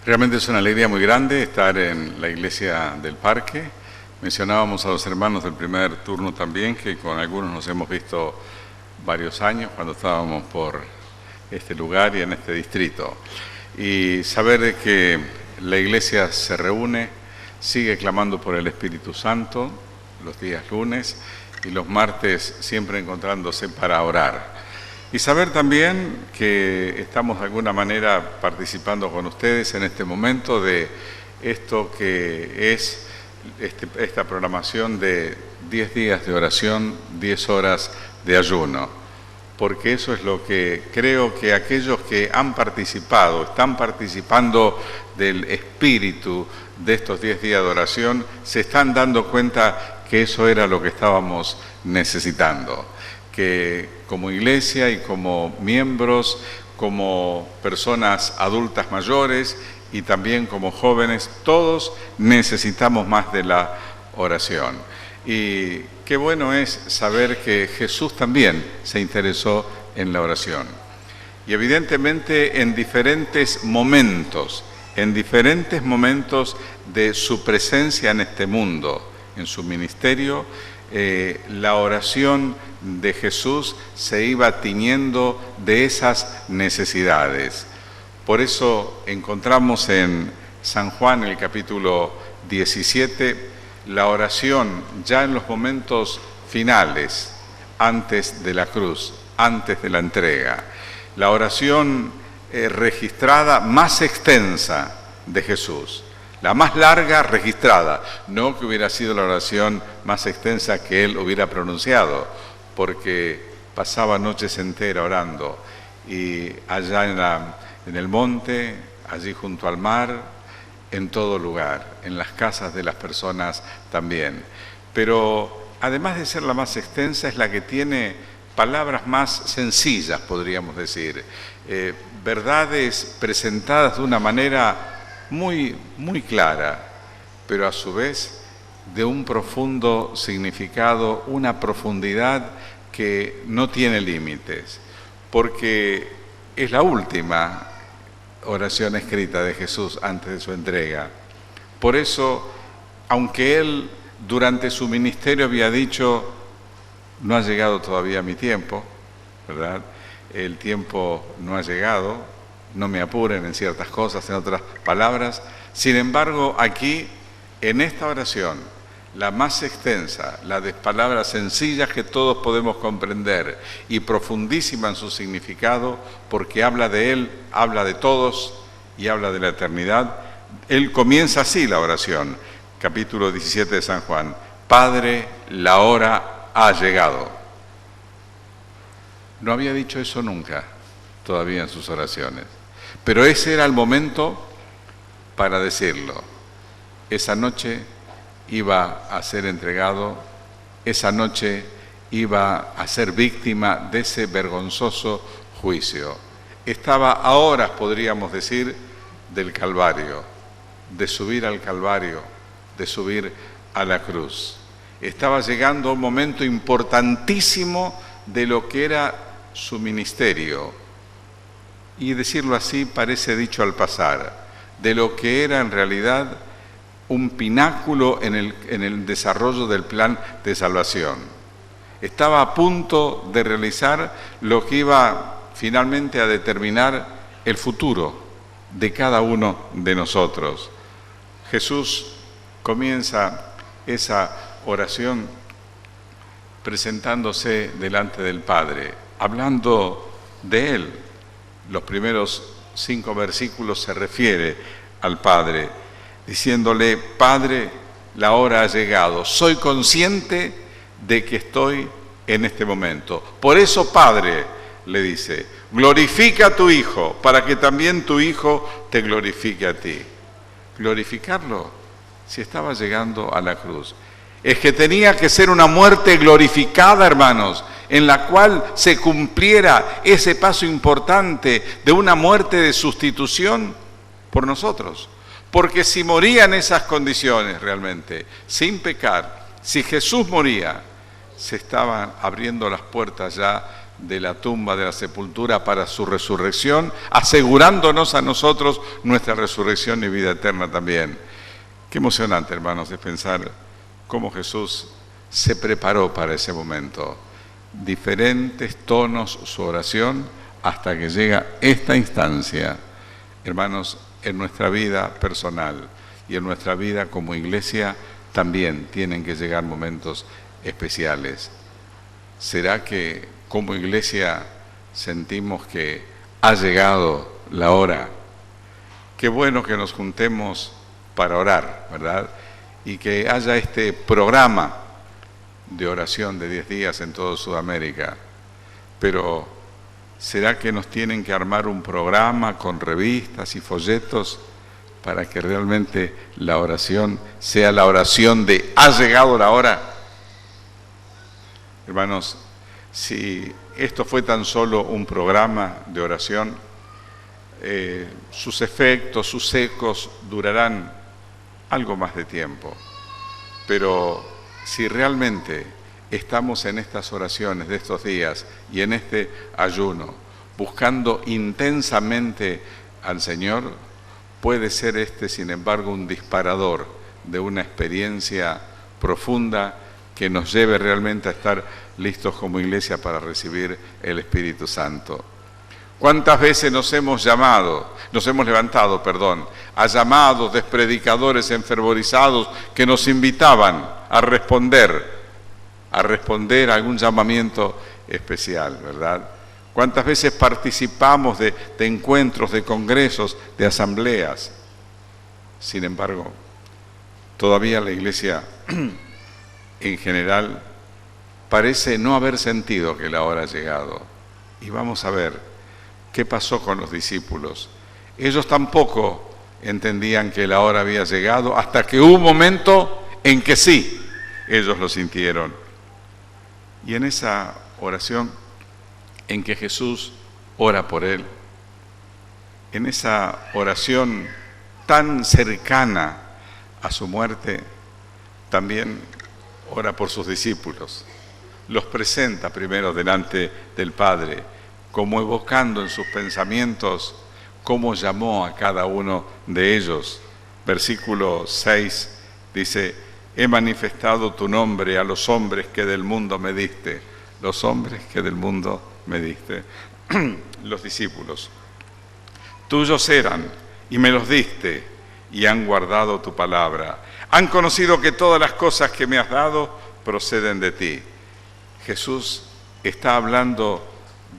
Realmente es una alegría muy grande estar en la iglesia del Parque. Mencionábamos a los hermanos del primer turno también, que con algunos nos hemos visto varios años cuando estábamos por este lugar y en este distrito. Y saber de que la iglesia se reúne, sigue clamando por el Espíritu Santo los días lunes y los martes siempre encontrándose para orar. Y saber también que estamos de alguna manera participando con ustedes en este momento de esto que es esta programación de 10 días de oración, 10 horas de ayuno. Porque eso es lo que creo que aquellos que han participado, están participando del espíritu de estos 10 días de oración, se están dando cuenta que eso era lo que estábamos necesitando. Que como iglesia y como miembros, como personas adultas mayores y también como jóvenes, todos necesitamos más de la oración. Y qué bueno es saber que Jesús también se interesó en la oración. Y evidentemente en diferentes momentos de su presencia en este mundo, en su ministerio, la oración de Jesús se iba tiñendo de esas necesidades. Por eso encontramos en San Juan, en el capítulo 17, la oración ya en los momentos finales, antes de la cruz, antes de la entrega. La oración registrada más extensa de Jesús. La más larga registrada, no que hubiera sido la oración más extensa que él hubiera pronunciado, porque pasaba noches enteras orando, y allá en el monte, allí junto al mar, en todo lugar, en las casas de las personas también. Pero además de ser la más extensa, es la que tiene palabras más sencillas, podríamos decir, verdades presentadas de una manera muy clara, pero a su vez de un profundo significado, una profundidad que no tiene límites, porque es la última oración escrita de Jesús antes de su entrega. Por eso, aunque él durante su ministerio había dicho, no ha llegado todavía mi tiempo, ¿verdad? El tiempo no ha llegado, no me apuren en ciertas cosas, en otras palabras. Sin embargo, aquí, en esta oración, la más extensa, la de palabras sencillas que todos podemos comprender y profundísima en su significado, porque habla de Él, habla de todos y habla de la eternidad. Él comienza así la oración, capítulo 17 de San Juan. Padre, la hora ha llegado. No había dicho eso nunca, todavía en sus oraciones. Pero ese era el momento para decirlo. Esa noche iba a ser entregado, esa noche iba a ser víctima de ese vergonzoso juicio. Estaba a horas, podríamos decir, del Calvario, de subir al Calvario, de subir a la cruz. Estaba llegando a un momento importantísimo de lo que era su ministerio. Y decirlo así parece dicho al pasar, de lo que era en realidad un pináculo en el desarrollo del plan de salvación. Estaba a punto de realizar lo que iba finalmente a determinar el futuro de cada uno de nosotros. Jesús comienza esa oración presentándose delante del Padre, hablando de Él. Los primeros 5 versículos se refiere al Padre, diciéndole, Padre, la hora ha llegado. Soy consciente de que estoy en este momento. Por eso, Padre, le dice, glorifica a tu Hijo, para que también tu Hijo te glorifique a ti. Glorificarlo si estaba llegando a la cruz. Es que tenía que ser una muerte glorificada, hermanos, en la cual se cumpliera ese paso importante de una muerte de sustitución por nosotros. Porque si moría en esas condiciones realmente, sin pecar, si Jesús moría, se estaban abriendo las puertas ya de la tumba, de la sepultura, para su resurrección, asegurándonos a nosotros nuestra resurrección y vida eterna también. Qué emocionante, hermanos, de pensar cómo Jesús se preparó para ese momento. Diferentes tonos su oración hasta que llega esta instancia. Hermanos, en nuestra vida personal y en nuestra vida como iglesia también tienen que llegar momentos especiales. ¿Será que como iglesia sentimos que ha llegado la hora? Qué bueno que nos juntemos para orar, ¿verdad? Y que haya este programa de oración de 10 días en toda Sudamérica. Pero ¿será que nos tienen que armar un programa con revistas y folletos para que realmente la oración sea la oración de ha llegado la hora? Hermanos, si esto fue tan solo un programa de oración, sus efectos, sus ecos durarán algo más de tiempo. Pero si realmente estamos en estas oraciones de estos días y en este ayuno, buscando intensamente al Señor, puede ser este, sin embargo, un disparador de una experiencia profunda que nos lleve realmente a estar listos como iglesia para recibir el Espíritu Santo. ¿Cuántas veces nos hemos levantado, a llamados de predicadores enfervorizados que nos invitaban a responder a algún llamamiento especial, ¿verdad? ¿Cuántas veces participamos de encuentros, de congresos, de asambleas? Sin embargo, todavía la iglesia en general parece no haber sentido que la hora ha llegado. Y vamos a ver qué pasó con los discípulos. Ellos tampoco entendían que la hora había llegado hasta que hubo un momento en que sí, ellos lo sintieron. Y en esa oración en que Jesús ora por él, en esa oración tan cercana a su muerte, también ora por sus discípulos. Los presenta primero delante del Padre, como evocando en sus pensamientos cómo llamó a cada uno de ellos. Versículo 6 dice: he manifestado tu nombre a los hombres que del mundo me diste. Los hombres que del mundo me diste. Los discípulos. Tuyos eran y me los diste y han guardado tu palabra. Han conocido que todas las cosas que me has dado proceden de ti. Jesús está hablando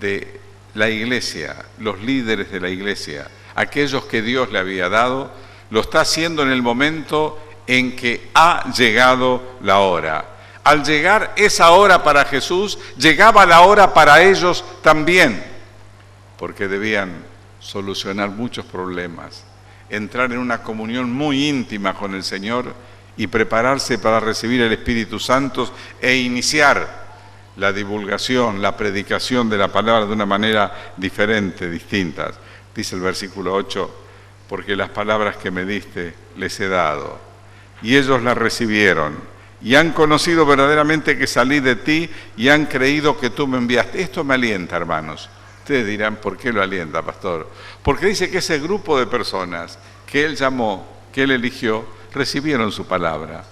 de la iglesia, los líderes de la iglesia, aquellos que Dios le había dado, lo está haciendo en el momento en que ha llegado la hora. Al llegar esa hora para Jesús, llegaba la hora para ellos también, porque debían solucionar muchos problemas, entrar en una comunión muy íntima con el Señor y prepararse para recibir el Espíritu Santo e iniciar la divulgación, la predicación de la palabra de una manera diferente, distinta. Dice el versículo 8, porque las palabras que me diste les he dado, y ellos las recibieron, y han conocido verdaderamente que salí de ti, y han creído que tú me enviaste. Esto me alienta, hermanos. Ustedes dirán, ¿por qué lo alienta, pastor? Porque dice que ese grupo de personas que él llamó, que él eligió, recibieron su palabra.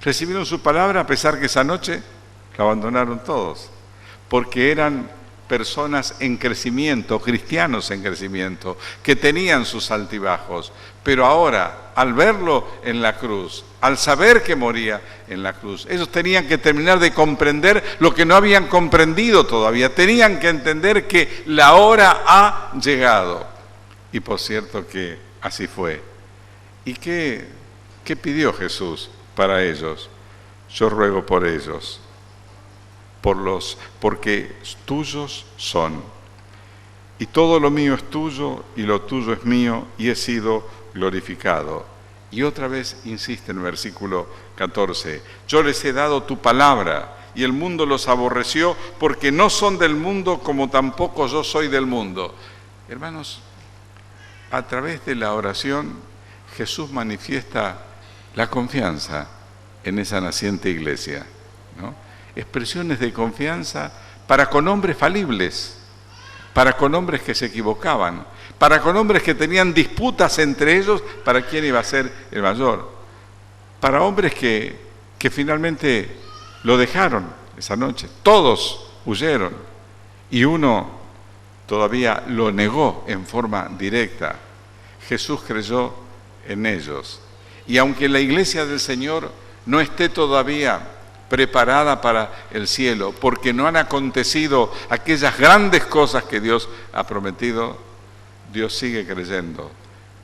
Recibieron su palabra a pesar que esa noche la abandonaron todos, porque eran personas en crecimiento, cristianos en crecimiento, que tenían sus altibajos, pero ahora, al verlo en la cruz, al saber que moría en la cruz, ellos tenían que terminar de comprender lo que no habían comprendido todavía, tenían que entender que la hora ha llegado. Y por cierto que así fue. ¿Y qué pidió Jesús para ellos? Yo ruego por ellos, porque tuyos son. Y todo lo mío es tuyo, y lo tuyo es mío, y he sido glorificado. Y otra vez insiste en el versículo 14, yo les he dado tu palabra, y el mundo los aborreció, porque no son del mundo, como tampoco yo soy del mundo. Hermanos, a través de la oración, Jesús manifiesta la confianza en esa naciente iglesia, ¿no? Expresiones de confianza, para con hombres falibles, para con hombres que se equivocaban, para con hombres que tenían disputas entre ellos para quién iba a ser el mayor, para hombres que finalmente lo dejaron esa noche. Todos huyeron y uno todavía lo negó en forma directa. Jesús creyó en ellos. Y aunque la iglesia del Señor no esté todavía preparada para el cielo, porque no han acontecido aquellas grandes cosas que Dios ha prometido, Dios sigue creyendo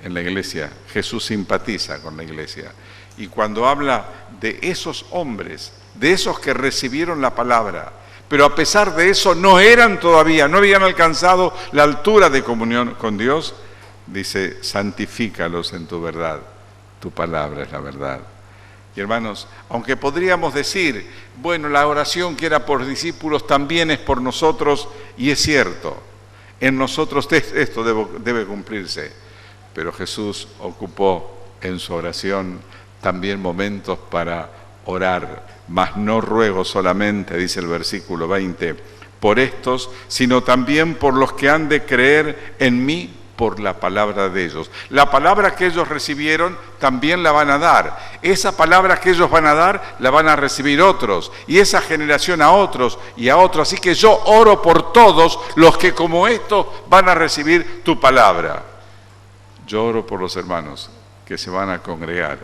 en la iglesia. Jesús simpatiza con la iglesia. Y cuando habla de esos hombres, de esos que recibieron la palabra, pero a pesar de eso no eran todavía, no habían alcanzado la altura de comunión con Dios, dice, santifícalos en tu verdad, tu palabra es la verdad. Y hermanos, aunque podríamos decir, bueno, la oración que era por discípulos también es por nosotros, y es cierto, en nosotros esto debe cumplirse, pero Jesús ocupó en su oración también momentos para orar, mas no ruego solamente, dice el versículo 20, por estos, sino también por los que han de creer en mí por la palabra de ellos. La palabra que ellos recibieron también la van a dar. Esa palabra que ellos van a dar la van a recibir otros, y esa generación a otros y a otros. Así que yo oro por todos los que como estos van a recibir tu palabra. Yo oro por los hermanos que se van a congregar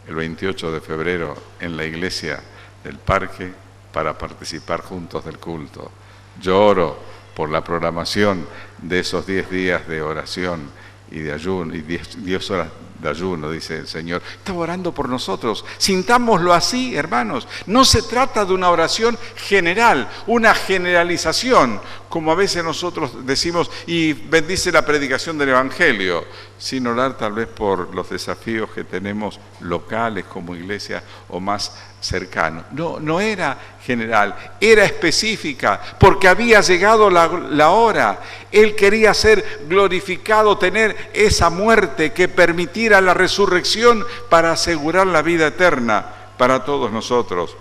el 28 de febrero en la iglesia del Parque para participar juntos del culto. Yo oro por la programación de esos 10 días de oración y de ayuno, y 10 horas de ayuno, dice el Señor. Está orando por nosotros. Sintámoslo así, hermanos. No se trata de una oración general, una generalización, como a veces nosotros decimos, y bendice la predicación del Evangelio, sin orar tal vez por los desafíos que tenemos locales como iglesia o más cercanos. No era general, era específica, porque había llegado la hora. Él quería ser glorificado, tener esa muerte que permitiera la resurrección para asegurar la vida eterna para todos nosotros.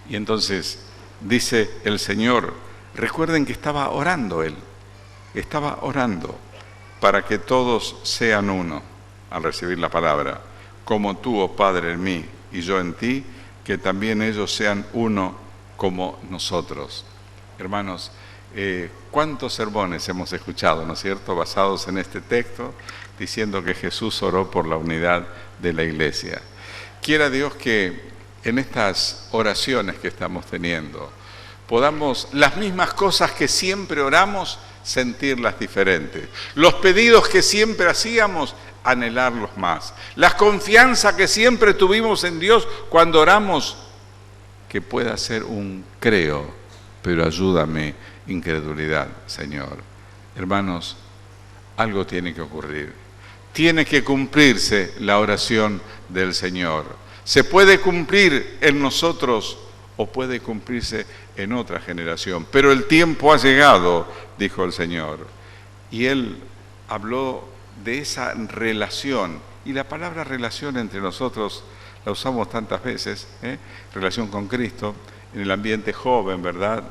Y entonces dice el Señor, recuerden que estaba orando Él, estaba orando para que todos sean uno al recibir la palabra, como tú, oh Padre, en mí y yo en ti, que también ellos sean uno como nosotros. Hermanos, ¿cuántos sermones hemos escuchado, no es cierto?, basados en este texto, diciendo que Jesús oró por la unidad de la iglesia. Quiera Dios que en estas oraciones que estamos teniendo, podamos las mismas cosas que siempre oramos, sentirlas diferentes. Los pedidos que siempre hacíamos, anhelarlos más. La confianza que siempre tuvimos en Dios cuando oramos, que pueda ser un creo, pero ayúdame, incredulidad, Señor. Hermanos, algo tiene que ocurrir. Tiene que cumplirse la oración del Señor. Se puede cumplir en nosotros o puede cumplirse en otra generación. Pero el tiempo ha llegado, dijo el Señor. Y Él habló de esa relación. Y la palabra relación entre nosotros la usamos tantas veces, relación con Cristo, en el ambiente joven, ¿verdad?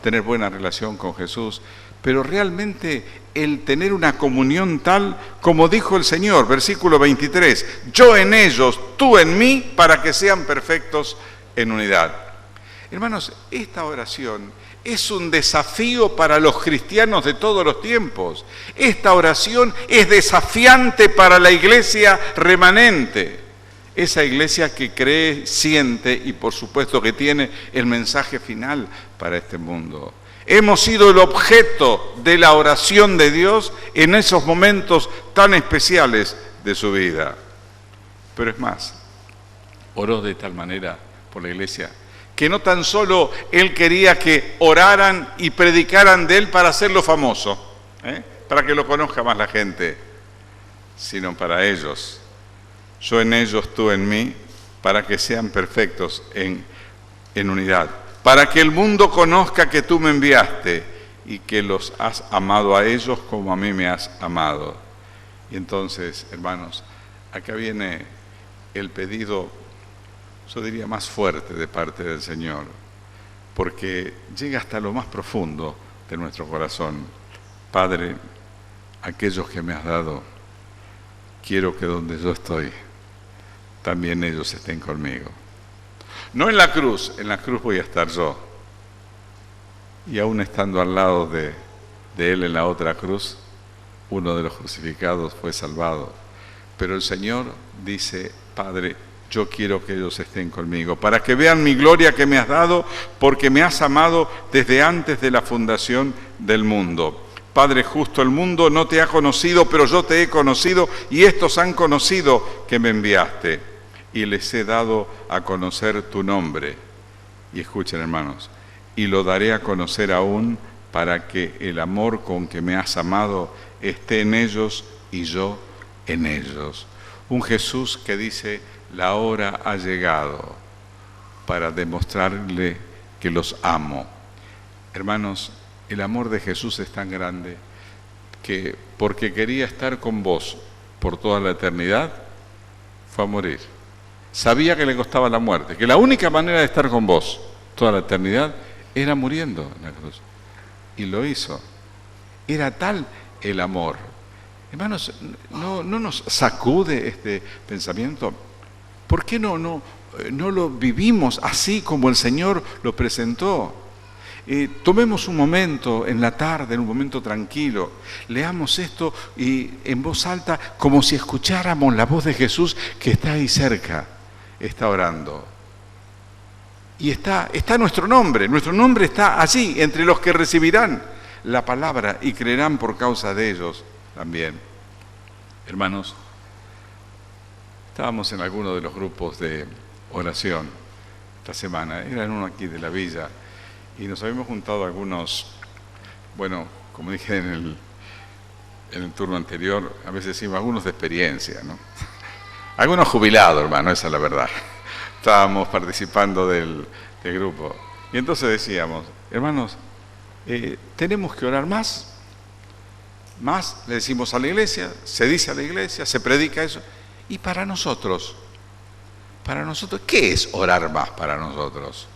Tener buena relación con Jesús. Pero realmente el tener una comunión tal, como dijo el Señor, versículo 23, yo en ellos, tú en mí, para que sean perfectos en unidad. Hermanos, esta oración es un desafío para los cristianos de todos los tiempos. Esta oración es desafiante para la iglesia remanente. Esa iglesia que cree, siente y por supuesto que tiene el mensaje final para este mundo. Hemos sido el objeto de la oración de Dios en esos momentos tan especiales de su vida. Pero es más, oró de tal manera por la iglesia que no tan solo Él quería que oraran y predicaran de Él para hacerlo famoso, para que lo conozca más la gente, sino para ellos. Yo en ellos, tú en mí, para que sean perfectos en unidad. Para que el mundo conozca que tú me enviaste y que los has amado a ellos como a mí me has amado. Y entonces, hermanos, acá viene el pedido, yo diría más fuerte de parte del Señor. porque llega hasta lo más profundo de nuestro corazón. Padre, aquellos que me has dado, quiero que donde yo estoy, también ellos estén conmigo. No en la cruz voy a estar yo. Y aún estando al lado de Él en la otra cruz, uno de los crucificados fue salvado. Pero el Señor dice, Padre, yo quiero que ellos estén conmigo, para que vean mi gloria que me has dado, porque me has amado desde antes de la fundación del mundo. Padre justo, el mundo no te ha conocido, pero yo te he conocido, y estos han conocido que me enviaste, y les he dado a conocer tu nombre. Y escuchen, hermanos, y lo daré a conocer aún, para que el amor con que me has amado esté en ellos y yo en ellos. Un Jesús que dice, la hora ha llegado para demostrarle que los amo. Hermanos, el amor de Jesús es tan grande que porque quería estar con vos por toda la eternidad, fue a morir. Sabía que le costaba la muerte, que la única manera de estar con vos toda la eternidad era muriendo en la cruz. Y lo hizo. Era tal el amor. Hermanos, ¿no nos sacude este pensamiento? ¿Por qué no lo vivimos así como el Señor lo presentó? Tomemos un momento en la tarde, en un momento tranquilo, leamos esto y en voz alta, como si escucháramos la voz de Jesús que está ahí cerca, está orando. Y está nuestro nombre está allí, entre los que recibirán la palabra y creerán por causa de ellos también. Hermanos, estábamos en alguno de los grupos de oración esta semana, era en uno aquí de la villa, y nos habíamos juntado algunos, bueno, como dije en el turno anterior, a veces decimos algunos de experiencia, ¿no? Algunos jubilados, hermano, esa es la verdad. Estábamos participando del grupo. Y entonces decíamos, hermanos, tenemos que orar más. Más le decimos a la iglesia, se dice a la iglesia, se predica eso. Y para nosotros, ¿qué es orar más para nosotros?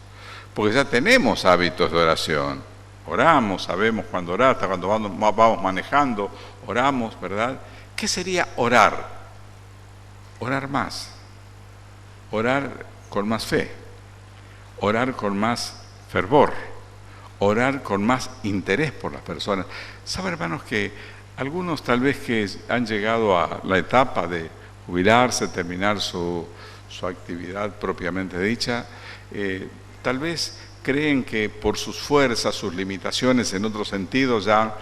Porque ya tenemos hábitos de oración. Oramos, sabemos cuándo orar, hasta cuando vamos manejando, oramos, ¿verdad? ¿Qué sería orar? Orar más. Orar con más fe. Orar con más fervor. Orar con más interés por las personas. ¿Saben, hermanos, que algunos tal vez que han llegado a la etapa de jubilarse, terminar su actividad propiamente dicha, tal vez creen que por sus fuerzas, sus limitaciones en otros sentidos ya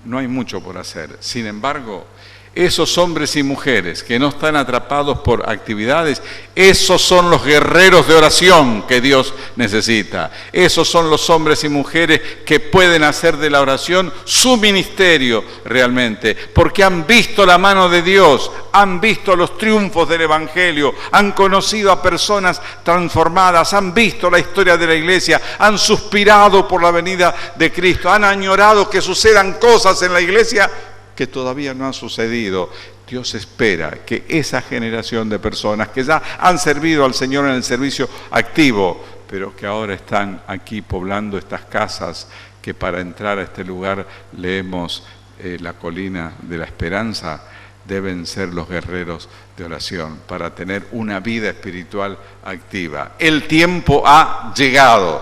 no hay mucho por hacer? Sin embargo, esos hombres y mujeres que no están atrapados por actividades, esos son los guerreros de oración que Dios necesita. Esos son los hombres y mujeres que pueden hacer de la oración su ministerio realmente, porque han visto la mano de Dios, han visto los triunfos del Evangelio, han conocido a personas transformadas, han visto la historia de la iglesia, han suspirado por la venida de Cristo, han añorado que sucedan cosas en la iglesia que todavía no han sucedido. Dios espera que esa generación de personas que ya han servido al Señor en el servicio activo, pero que ahora están aquí poblando estas casas, que para entrar a este lugar leemos la colina de la esperanza, deben ser los guerreros de oración para tener una vida espiritual activa. El tiempo ha llegado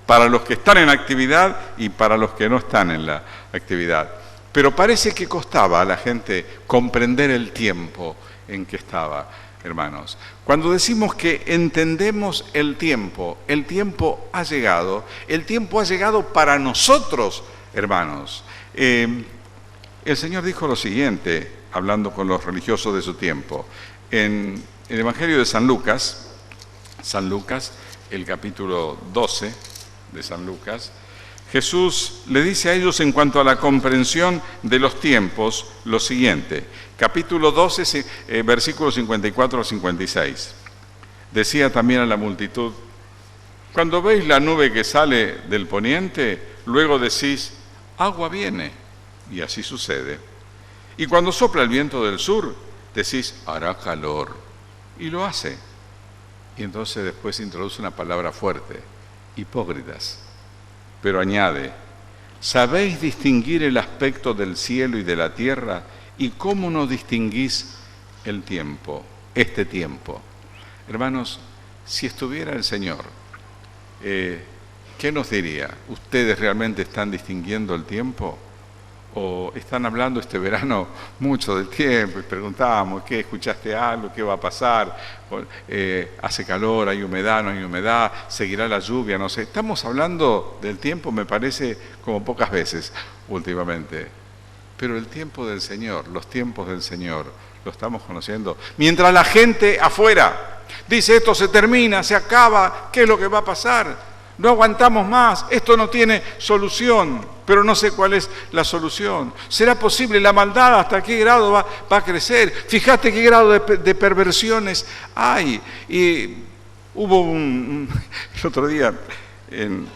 para los que están en actividad y para los que no están en la actividad. Pero parece que costaba a la gente comprender el tiempo en que estaba, hermanos. Cuando decimos que entendemos el tiempo ha llegado. El tiempo ha llegado para nosotros, hermanos. El Señor dijo lo siguiente, hablando con los religiosos de su tiempo. En el Evangelio de San Lucas, el capítulo 12 de San Lucas, Jesús le dice a ellos en cuanto a la comprensión de los tiempos lo siguiente. Capítulo 12, versículos 54 a 56. Decía también a la multitud, cuando veis la nube que sale del poniente, luego decís, agua viene, y así sucede. Y cuando sopla el viento del sur, decís, hará calor, y lo hace. Y entonces después introduce una palabra fuerte, hipócritas. pero añade, ¿sabéis distinguir el aspecto del cielo y de la tierra? ¿Y cómo no distinguís el tiempo, este tiempo? Hermanos, si estuviera el Señor, ¿qué nos diría? ¿Ustedes realmente están distinguiendo el tiempo? ¿O están hablando este verano mucho del tiempo y preguntábamos, ¿qué? ¿Escuchaste algo? ¿Qué va a pasar? ¿Hace calor? ¿Hay humedad? ¿No hay humedad? ¿Seguirá la lluvia? No sé. Estamos hablando del tiempo, me parece, como pocas veces últimamente. Pero el tiempo del Señor, los tiempos del Señor, lo estamos conociendo. Mientras la gente afuera dice, esto se termina, se acaba, ¿qué es lo que va a pasar? No aguantamos más, esto no tiene solución, pero no sé cuál es la solución. ¿Será posible la maldad? ¿Hasta qué grado va a crecer? Fíjate qué grado de perversiones hay. Y hubo el otro día en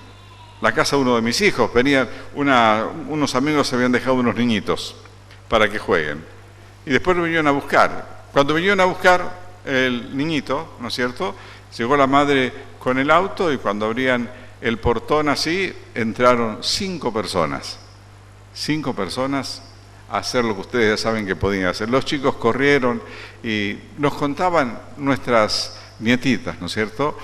la casa de uno de mis hijos, venían unos amigos, se habían dejado unos niñitos para que jueguen. Y después lo vinieron a buscar. Cuando vinieron a buscar el niñito, ¿no es cierto?, llegó la madre con el auto y cuando abrían el portón así, entraron 5 personas. 5 personas a hacer lo que ustedes ya saben que podían hacer. Los chicos corrieron y nos contaban nuestras nietitas, ¿no es cierto?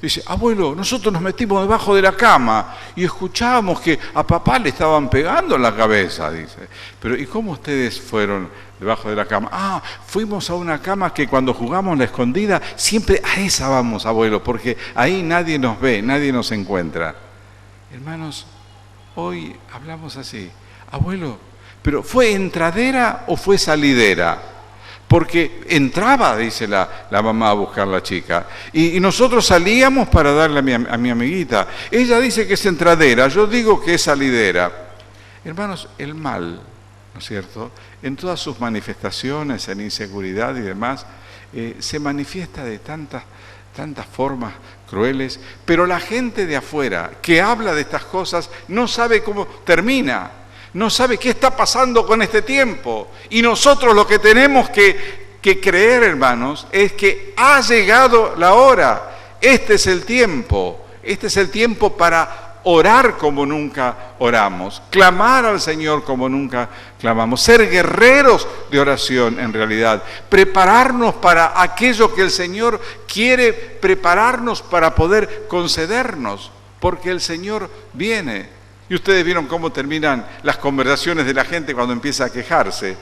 Dice, abuelo, nosotros nos metimos debajo de la cama y escuchábamos que a papá le estaban pegando en la cabeza, dice. Pero ¿y cómo ustedes fueron debajo de la cama? Ah, fuimos a una cama que cuando jugamos la escondida, siempre a esa vamos, abuelo, porque ahí nadie nos ve, nadie nos encuentra. Hermanos, hoy hablamos así, abuelo, pero ¿fue entradera o fue salidera? Porque entraba, dice la mamá, a buscar la chica. Y nosotros salíamos para darle a mi amiguita. Ella dice que es entradera, yo digo que es salidera. Hermanos, el mal, ¿no es cierto?, en todas sus manifestaciones, en inseguridad y demás, se manifiesta de tantas formas crueles, pero la gente de afuera que habla de estas cosas no sabe cómo termina. No sabe qué está pasando con este tiempo. Y nosotros lo que tenemos que creer, hermanos, es que ha llegado la hora. Este es el tiempo. Este es el tiempo para orar como nunca oramos. Clamar al Señor como nunca clamamos. Ser guerreros de oración en realidad. Prepararnos para aquello que el Señor quiere prepararnos para poder concedernos. Porque el Señor viene. Y ustedes vieron cómo terminan las conversaciones de la gente cuando empieza a quejarse,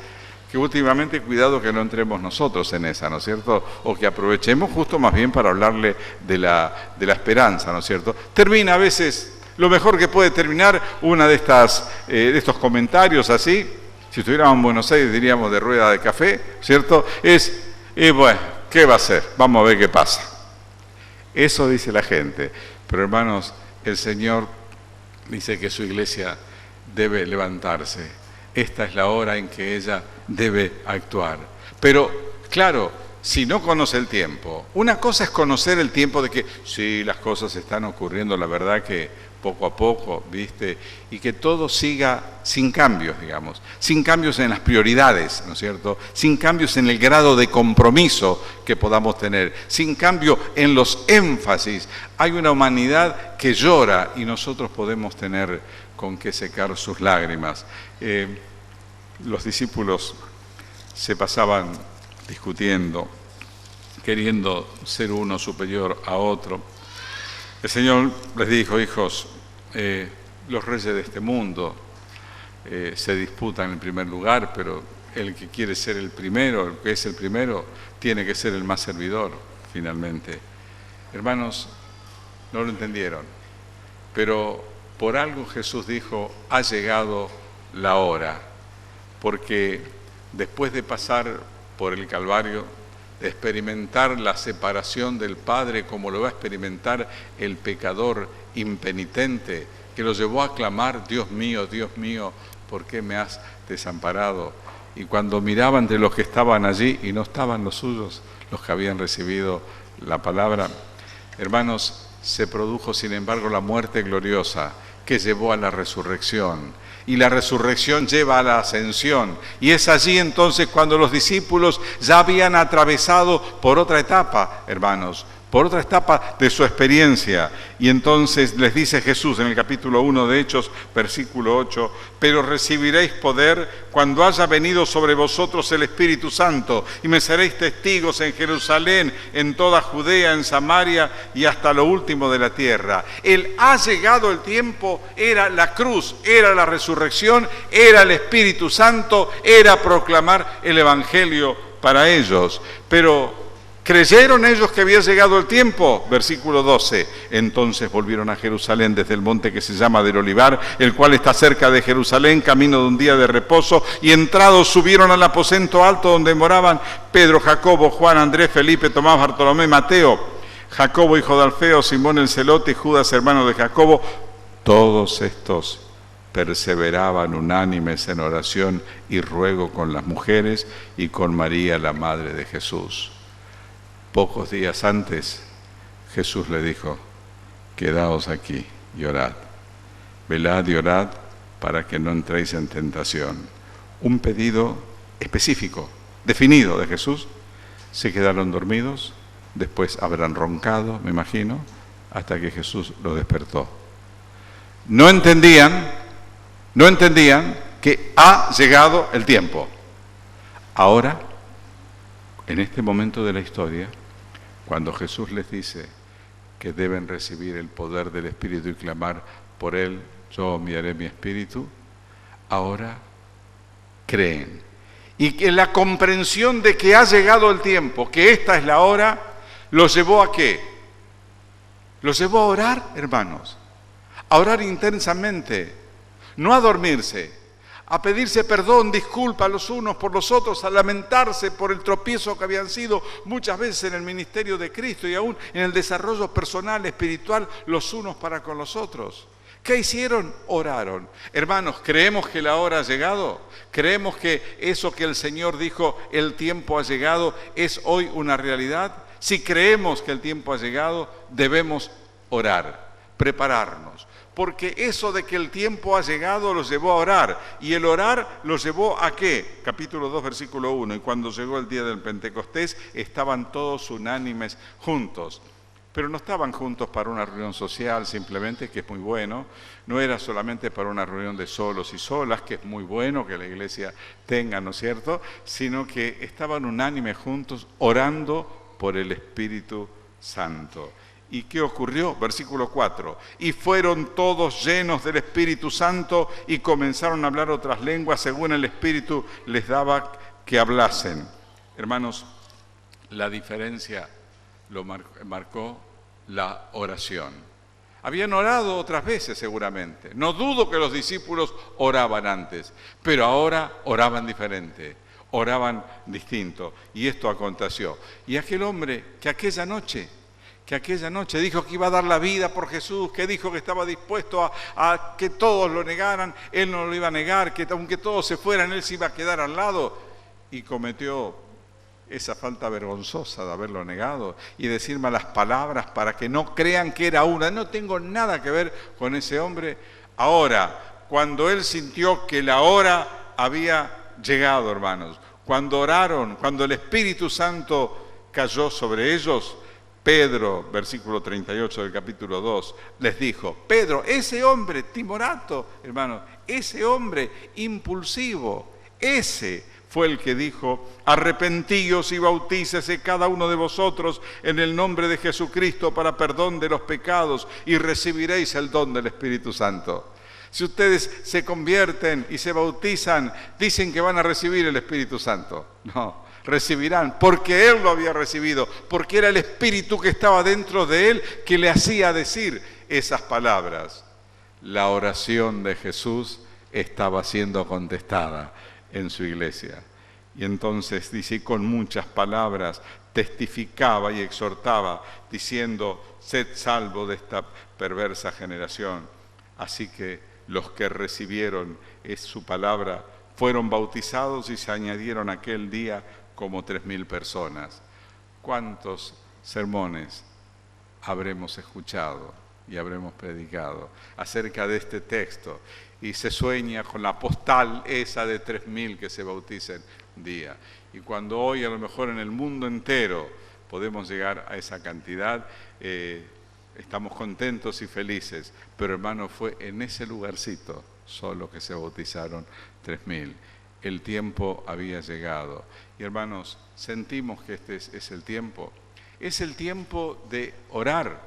que últimamente cuidado que no entremos nosotros en esa, ¿no es cierto? O que aprovechemos justo más bien para hablarle de la esperanza, ¿no es cierto? Termina a veces, lo mejor que puede terminar una de estos comentarios así, si estuviéramos en Buenos Aires diríamos de rueda de café, ¿cierto? Bueno, ¿qué va a ser? Vamos a ver qué pasa. Eso dice la gente, pero hermanos, el Señor dice que su iglesia debe levantarse. Esta es la hora en que ella debe actuar. Pero, claro, si no conoce el tiempo, una cosa es conocer el tiempo de que sí, las cosas están ocurriendo, la verdad que poco a poco, ¿viste? Y que todo siga sin cambios, digamos, sin cambios en las prioridades, ¿no es cierto? Sin cambios en el grado de compromiso que podamos tener, sin cambio en los énfasis. Hay una humanidad que llora y nosotros podemos tener con qué secar sus lágrimas. Los discípulos se pasaban discutiendo, queriendo ser uno superior a otro. El Señor les dijo, hijos, los reyes de este mundo se disputan el primer lugar, pero el que quiere ser el primero, el que es el primero, tiene que ser el más servidor, finalmente. Hermanos, no lo entendieron, pero por algo Jesús dijo, ha llegado la hora, porque después de pasar por el Calvario, de experimentar la separación del Padre como lo va a experimentar el pecador impenitente, que lo llevó a clamar, Dios mío, ¿por qué me has desamparado? Y cuando miraba entre los que estaban allí y no estaban los suyos, los que habían recibido la palabra, hermanos, se produjo sin embargo la muerte gloriosa que llevó a la resurrección. Y la resurrección lleva a la ascensión. Y es allí entonces cuando los discípulos ya habían atravesado por otra etapa, hermanos, por otra etapa de su experiencia. Y entonces les dice Jesús en el capítulo 1 de Hechos, versículo 8, pero recibiréis poder cuando haya venido sobre vosotros el Espíritu Santo, y me seréis testigos en Jerusalén, en toda Judea, en Samaria y hasta lo último de la tierra. El ha llegado el tiempo, era la cruz, era la resurrección, era el Espíritu Santo, era proclamar el Evangelio para ellos. Pero ¿creyeron ellos que había llegado el tiempo? Versículo 12. Entonces volvieron a Jerusalén desde el monte que se llama del Olivar, el cual está cerca de Jerusalén, camino de un día de reposo, y entrados subieron al aposento alto donde moraban Pedro, Jacobo, Juan, Andrés, Felipe, Tomás, Bartolomé, Mateo, Jacobo, hijo de Alfeo, Simón el celote y Judas, hermano de Jacobo. Todos estos perseveraban unánimes en oración y ruego con las mujeres y con María, la madre de Jesús. Pocos días antes, Jesús le dijo, quedaos aquí y orad. Velad y orad para que no entréis en tentación. Un pedido específico, definido de Jesús. Se quedaron dormidos, después habrán roncado, me imagino, hasta que Jesús los despertó. No entendían que ha llegado el tiempo. Ahora, en este momento de la historia, cuando Jesús les dice que deben recibir el poder del Espíritu y clamar por Él, yo enviaré mi Espíritu, ahora creen. Y que la comprensión de que ha llegado el tiempo, que esta es la hora, los llevó ¿a qué? Los llevó a orar, hermanos, a orar intensamente, no a dormirse, a pedirse perdón, disculpa los unos por los otros, a lamentarse por el tropiezo que habían sido muchas veces en el ministerio de Cristo y aún en el desarrollo personal, espiritual, los unos para con los otros. ¿Qué hicieron? Oraron. Hermanos, ¿creemos que la hora ha llegado? ¿Creemos que eso que el Señor dijo, el tiempo ha llegado, es hoy una realidad? Si creemos que el tiempo ha llegado, debemos orar, prepararnos. Porque eso de que el tiempo ha llegado los llevó a orar. ¿Y el orar los llevó a qué? Capítulo 2, versículo 1. Y cuando llegó el día del Pentecostés, estaban todos unánimes juntos. Pero no estaban juntos para una reunión social simplemente, que es muy bueno. No era solamente para una reunión de solos y solas, que es muy bueno que la iglesia tenga, ¿no es cierto? Sino que estaban unánimes juntos orando por el Espíritu Santo. ¿Y qué ocurrió? Versículo 4. Y fueron todos llenos del Espíritu Santo y comenzaron a hablar otras lenguas según el Espíritu les daba que hablasen. Hermanos, la diferencia lo marcó la oración. Habían orado otras veces seguramente. No dudo que los discípulos oraban antes, pero ahora oraban diferente, oraban distinto. Y esto aconteció. Y aquel hombre que aquella noche dijo que iba a dar la vida por Jesús, que dijo que estaba dispuesto a que todos lo negaran, él no lo iba a negar, que aunque todos se fueran, él se iba a quedar al lado, y cometió esa falta vergonzosa de haberlo negado y decir malas palabras para que no crean que era una. No tengo nada que ver con ese hombre. Ahora, cuando él sintió que la hora había llegado, hermanos, cuando oraron, cuando el Espíritu Santo cayó sobre ellos, Pedro, versículo 38 del capítulo 2, les dijo, Pedro, ese hombre timorato, hermano, ese hombre impulsivo, ese fue el que dijo, arrepentíos y bautícese cada uno de vosotros en el nombre de Jesucristo para perdón de los pecados y recibiréis el don del Espíritu Santo. Si ustedes se convierten y se bautizan, dicen que van a recibir el Espíritu Santo. No, recibirán, porque Él lo había recibido, porque era el Espíritu que estaba dentro de Él que le hacía decir esas palabras. La oración de Jesús estaba siendo contestada en su iglesia. Y entonces dice, con muchas palabras testificaba y exhortaba, diciendo, sed salvo de esta perversa generación. Así que los que recibieron su palabra fueron bautizados y se añadieron aquel día como 3.000 personas. ¿Cuántos sermones habremos escuchado y habremos predicado acerca de este texto? Y se sueña con la postal esa de 3.000 que se bauticen un día. Y cuando hoy a lo mejor en el mundo entero podemos llegar a esa cantidad, estamos contentos y felices, pero hermano, fue en ese lugarcito solo que se bautizaron 3.000. El tiempo había llegado. Y hermanos, sentimos que este es el tiempo. Es el tiempo de orar,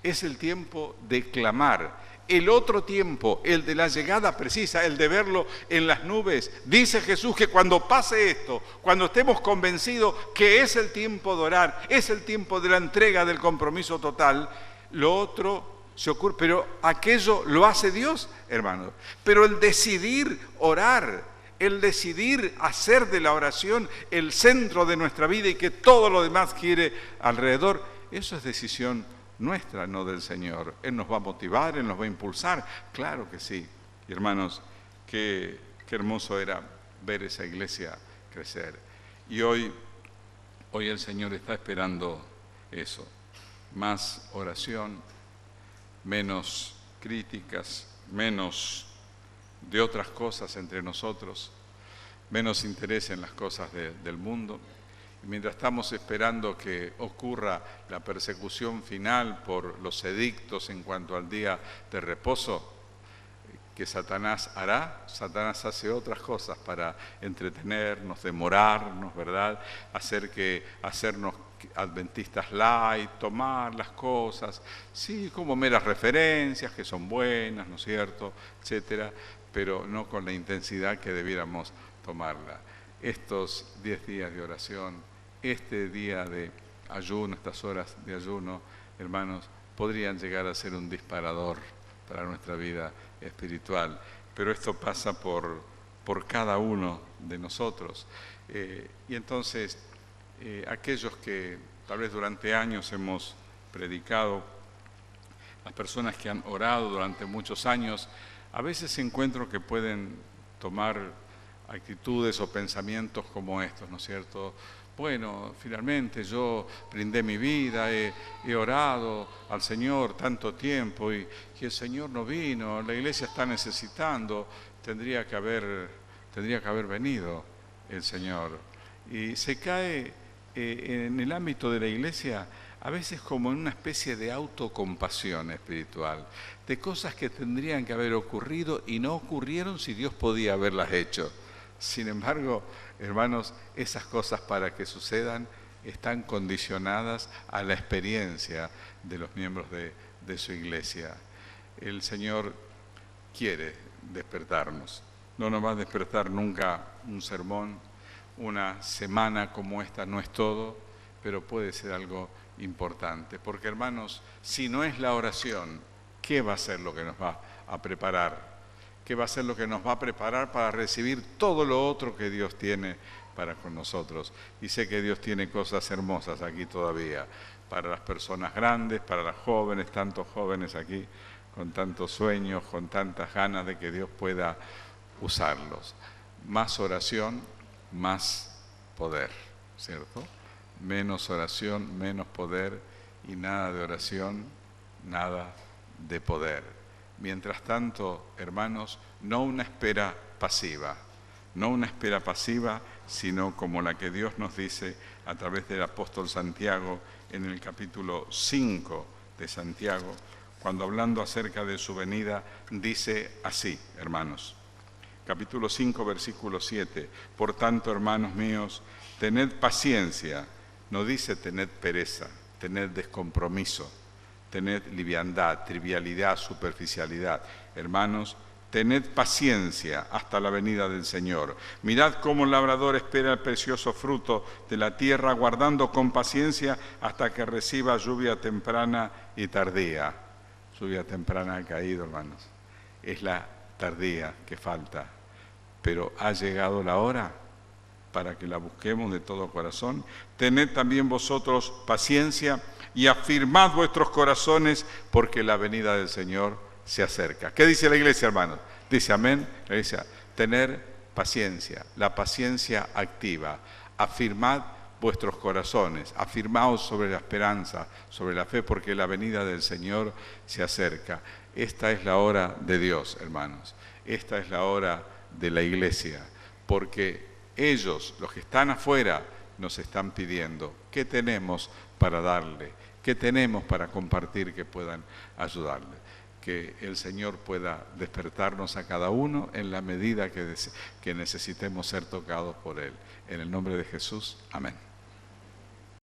es el tiempo de clamar. El otro tiempo, el de la llegada precisa, el de verlo en las nubes, dice Jesús que cuando pase esto, cuando estemos convencidos que es el tiempo de orar, es el tiempo de la entrega, del compromiso total, lo otro se ocurre. Pero aquello lo hace Dios, hermanos. Pero el decidir orar, el decidir hacer de la oración el centro de nuestra vida y que todo lo demás gire alrededor, eso es decisión nuestra, no del Señor. Él nos va a motivar, Él nos va a impulsar, claro que sí. Y hermanos, qué hermoso era ver esa iglesia crecer. Y hoy el Señor está esperando eso, más oración, menos críticas, menos de otras cosas entre nosotros, menos interés en las cosas del mundo. Y mientras estamos esperando que ocurra la persecución final por los edictos en cuanto al día de reposo, que Satanás hará, Satanás hace otras cosas para entretenernos, demorarnos, ¿verdad? Hacernos adventistas light, tomar las cosas, sí, como meras referencias que son buenas, ¿no es cierto?, etcétera, pero no con la intensidad que debiéramos tomarla. Estos 10 días de oración, este día de ayuno, estas horas de ayuno, hermanos, podrían llegar a ser un disparador para nuestra vida espiritual, pero esto pasa por cada uno de nosotros. Y entonces, aquellos que tal vez durante años hemos predicado, las personas que han orado durante muchos años, a veces encuentro que pueden tomar actitudes o pensamientos como estos, ¿no es cierto? Bueno, finalmente yo brindé mi vida, he orado al Señor tanto tiempo y el Señor no vino, la iglesia está necesitando, tendría que haber venido el Señor. Y se cae en el ámbito de la iglesia a veces como en una especie de autocompasión espiritual, de cosas que tendrían que haber ocurrido y no ocurrieron si Dios podía haberlas hecho. Sin embargo, hermanos, esas cosas para que sucedan están condicionadas a la experiencia de los miembros de su iglesia. El Señor quiere despertarnos. No nos va a despertar nunca un sermón, una semana como esta no es todo, pero puede ser algo importante. Porque, hermanos, si no es la oración, ¿qué va a ser lo que nos va a preparar? ¿Qué va a ser lo que nos va a preparar para recibir todo lo otro que Dios tiene para con nosotros? Y sé que Dios tiene cosas hermosas aquí todavía, para las personas grandes, para las jóvenes, tantos jóvenes aquí, con tantos sueños, con tantas ganas de que Dios pueda usarlos. Más oración, más poder, ¿cierto? Menos oración, menos poder, y nada de oración, nada de poder. Mientras tanto, hermanos, no una espera pasiva, sino como la que Dios nos dice a través del apóstol Santiago en el capítulo 5 de Santiago, cuando hablando acerca de su venida, dice así, hermanos. Capítulo 5, versículo 7. Por tanto, hermanos míos, tened paciencia, no dice tened pereza, tened descompromiso, tened liviandad, trivialidad, superficialidad. Hermanos, tened paciencia hasta la venida del Señor. Mirad cómo el labrador espera el precioso fruto de la tierra, guardando con paciencia hasta que reciba lluvia temprana y tardía. Lluvia temprana ha caído, hermanos. Es la tardía que falta. Pero ha llegado la hora para que la busquemos de todo corazón. Tened también vosotros paciencia y afirmad vuestros corazones, porque la venida del Señor se acerca. ¿Qué dice la iglesia, hermanos? Dice amén. La iglesia, tener paciencia, la paciencia activa. Afirmad vuestros corazones, afirmaos sobre la esperanza, sobre la fe, porque la venida del Señor se acerca. Esta es la hora de Dios, hermanos. Esta es la hora de la iglesia, porque ellos, los que están afuera, nos están pidiendo. ¿Qué tenemos para darle? ¿Qué tenemos para compartir que puedan ayudarle? Que el Señor pueda despertarnos a cada uno en la medida que necesitemos ser tocados por Él. En el nombre de Jesús, amén.